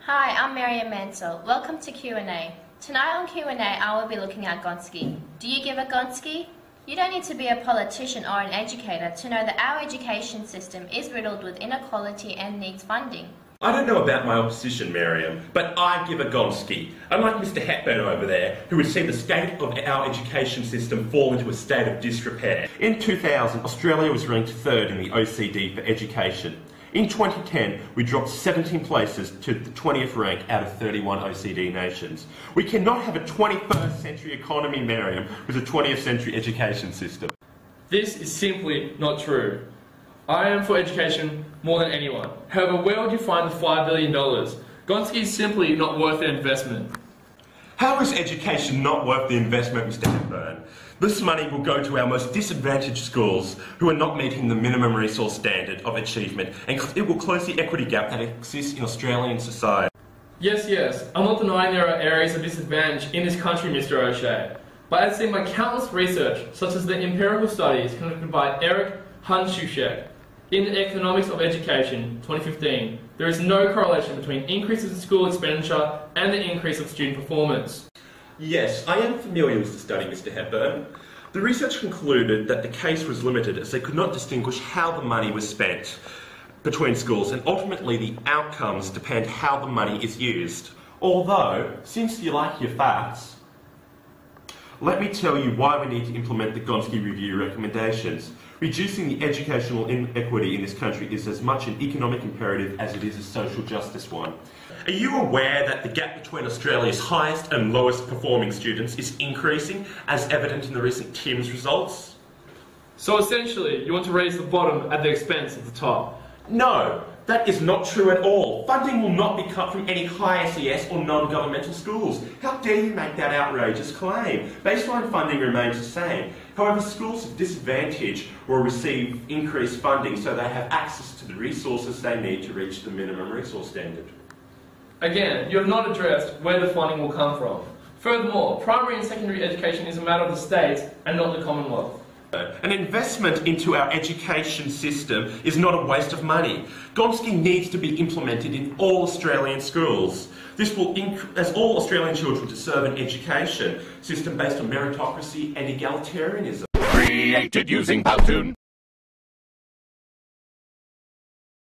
Hi, I'm Miriam Mansell. Welcome to Q&A. Tonight on Q&A, I will be looking at Gonski. Do you give a Gonski? You don't need to be a politician or an educator to know that our education system is riddled with inequality and needs funding. I don't know about my opposition, Miriam, but I give a Gonski. Unlike Mr. Hepburn over there, who would see the state of our education system fall into a state of disrepair. In 2000, Australia was ranked third in the OECD for education. In 2010, we dropped 17 places to the 20th rank out of 31 OECD nations. We cannot have a 21st century economy, Miriam, with a 20th century education system. This is simply not true. I am for education more than anyone. However, where would you find the $5 billion? Gonski is simply not worth the investment. How is education not worth the investment, Mr. Hepburn? This money will go to our most disadvantaged schools who are not meeting the minimum resource standard of achievement, and it will close the equity gap that exists in Australian society. Yes, I'm not denying there are areas of disadvantage in this country, Mr. O'Shea. But as seen by countless research, such as the empirical studies conducted by Eric Hunchushek in Economics of Education, 2015, there is no correlation between increases in school expenditure and the increase of student performance. Yes, I am familiar with the study, Mr. Hepburn. The research concluded that the case was limited as they could not distinguish how the money was spent between schools, and ultimately the outcomes depend how the money is used. Although, since you like your facts, let me tell you why we need to implement the Gonski Review recommendations. Reducing the educational inequity in this country is as much an economic imperative as it is a social justice one. Are you aware that the gap between Australia's highest and lowest performing students is increasing, as evident in the recent TIMSS results? So essentially, you want to raise the bottom at the expense of the top? No, that is not true at all. Funding will not be cut from any high SES or non-governmental schools. How dare you make that outrageous claim? Baseline funding remains the same. However, schools of disadvantage will receive increased funding so they have access to the resources they need to reach the minimum resource standard. Again, you have not addressed where the funding will come from. Furthermore, primary and secondary education is a matter of the state and not the Commonwealth. An investment into our education system is not a waste of money. Gonski needs to be implemented in all Australian schools. This will as all Australian children deserve an education system based on meritocracy and egalitarianism. Created using Powtoon.